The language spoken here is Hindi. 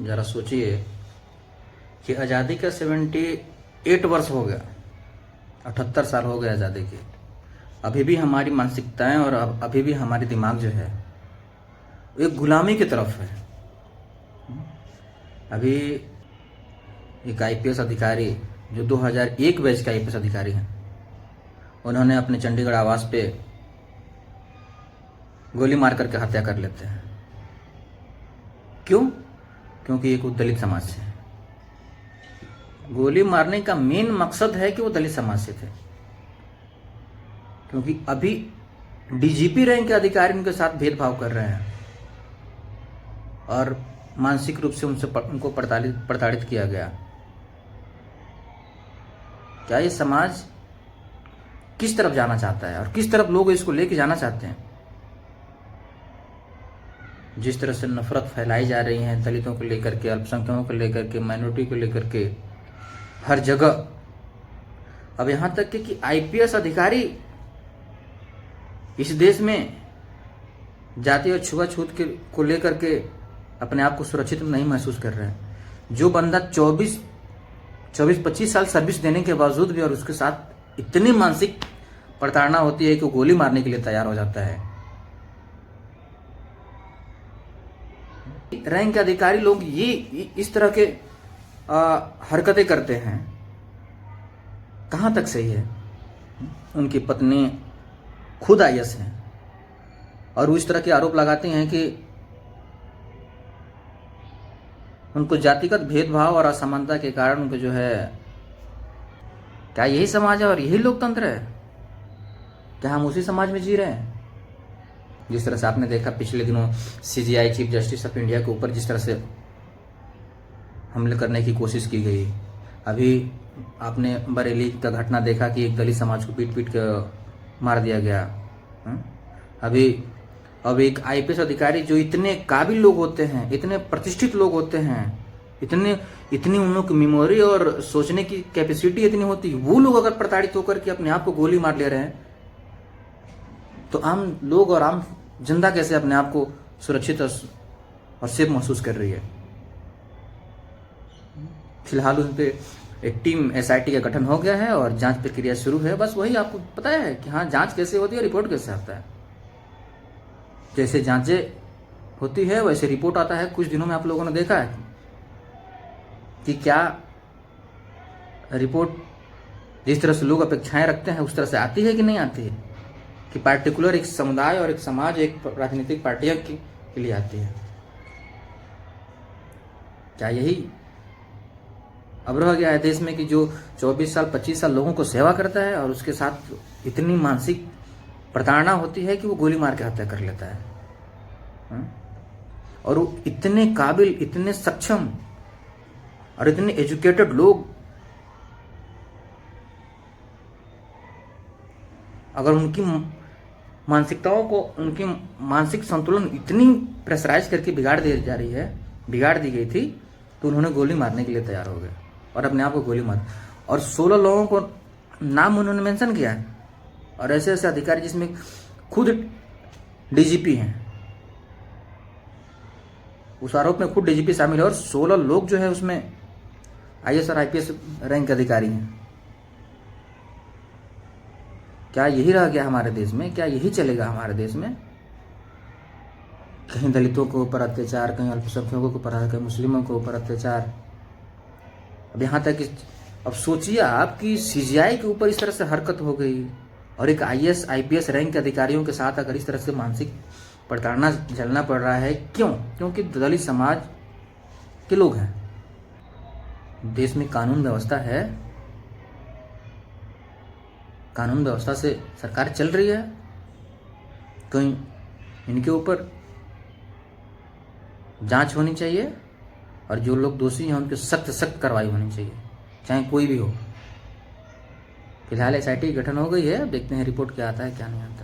ज़रा सोचिए कि आज़ादी का 78 वर्ष हो गया, 78 साल हो गए आज़ादी के। अभी भी हमारी मानसिकताएं और अभी भी हमारी दिमाग जो है वो एक गुलामी की तरफ है। अभी एक आईपीएस अधिकारी जो 2001 बैच का आईपीएस अधिकारी हैं, उन्होंने अपने चंडीगढ़ आवास पे गोली मार करके हत्या कर लेते हैं। क्यों? क्योंकि एक वो दलित समाज से है। गोली मारने का मेन मकसद है कि वो दलित समाज से थे, क्योंकि अभी डीजीपी रैंक के अधिकारी उनके साथ भेदभाव कर रहे हैं और मानसिक रूप से उनको प्रताड़ित किया गया। क्या ये समाज किस तरफ जाना चाहता है और किस तरफ लोग इसको लेके जाना चाहते हैं? जिस तरह से नफरत फैलाई जा रही है दलितों को लेकर के, अल्पसंख्यकों को लेकर के, माइनॉरिटी को लेकर के, हर जगह। अब यहां तक कि आईपीएस अधिकारी इस देश में जाति और छुआछूत को लेकर के अपने आप को सुरक्षित नहीं महसूस कर रहे हैं। जो बंदा 24-25 साल सर्विस देने के बावजूद भी और उसके साथ इतनी मानसिक प्रताड़ना होती है कि वो गोली मारने के लिए तैयार हो जाता है। रैंक के अधिकारी लोग ये इस तरह के हरकतें करते हैं, कहां तक सही है? उनकी पत्नी खुद आईएएस हैं और वो इस तरह के आरोप लगाते हैं कि उनको जातिगत भेदभाव और असमानता के कारण उनको जो है, क्या यही समाज है और यही लोकतंत्र है? क्या हम उसी समाज में जी रहे हैं? जिस तरह से आपने देखा पिछले दिनों CGI chief justice of India के ऊपर जिस तरह से हमले करने की कोशिश की गई। अभी आपने बरेली का घटना देखा कि एक दलित समाज को पीट कर मार दिया गया। अब एक आईपीएस अधिकारी जो इतने काबिल लोग होते हैं, इतने प्रतिष्ठित लोग होते हैं, इतनी उन लोग की मेमोरी और सोचने की कैपेसिटी इतनी होती है, वो लोग अगर प्रताड़ित होकर के अपने आप को गोली मार ले रहे हैं, तो आम लोग और आम जनता कैसे अपने आप को सुरक्षित और सेफ महसूस कर रही है? फिलहाल उन पे एक टीम एसआईटी का गठन हो गया है और जांच प्रक्रिया शुरू है। बस वही आपको पता है कि हाँ, जांच कैसे होती है, रिपोर्ट कैसे आता है। जैसे जांचें होती है वैसे रिपोर्ट आता है। कुछ दिनों में आप लोगों ने देखा है कि क्या रिपोर्ट जिस तरह से लोग अपेक्षाएं रखते हैं उस तरह से आती है कि नहीं आती है, कि पार्टिकुलर एक समुदाय और एक समाज, एक राजनीतिक पार्टियों के लिए आती है। क्या यही अब रह गया है देश में कि जो 24 साल 25 साल लोगों को सेवा करता है और उसके साथ इतनी मानसिक प्रताड़ना होती है कि वो गोली मार के हत्या कर लेता है। और वो इतने काबिल, इतने सक्षम और इतने एजुकेटेड लोग अगर उनकी मानसिकताओं को, उनकी मानसिक संतुलन इतनी प्रेशराइज करके बिगाड़ दी गई थी, तो उन्होंने गोली मारने के लिए तैयार हो गए और अपने आप को गोली मार। और 16 लोगों को नाम उन्होंने मेंशन किया है और ऐसे ऐसे अधिकारी जिसमें खुद डीजीपी हैं, उस आरोप में खुद डीजीपी शामिल है और 16 लोग जो है उसमें आईएएस और आईपीएस रैंक के अधिकारी हैं। क्या यही रह गया हमारे देश में? क्या यही चलेगा हमारे देश में? कहीं दलितों के ऊपर अत्याचार, कहीं अल्पसंख्यकों के ऊपर, कहीं मुस्लिमों के ऊपर अत्याचार। अब यहाँ तक अब सोचिए आप कि सीजीआई के ऊपर इस तरह से हरकत हो गई और एक आईएएस आईपीएस रैंक के अधिकारियों के साथ अगर इस तरह से मानसिक प्रताड़ना झेलना पड़ रहा है। क्यों? क्योंकि दलित समाज के लोग हैं। देश में कानून व्यवस्था है, कानून व्यवस्था से सरकार चल रही है, कहीं इनके ऊपर जांच होनी चाहिए और जो लोग दोषी हैं उनकी सख्त कार्रवाई होनी चाहिए, चाहे कोई भी हो। फिलहाल एसआईटी गठन हो गई है, देखते हैं रिपोर्ट क्या आता है क्या नहीं आता।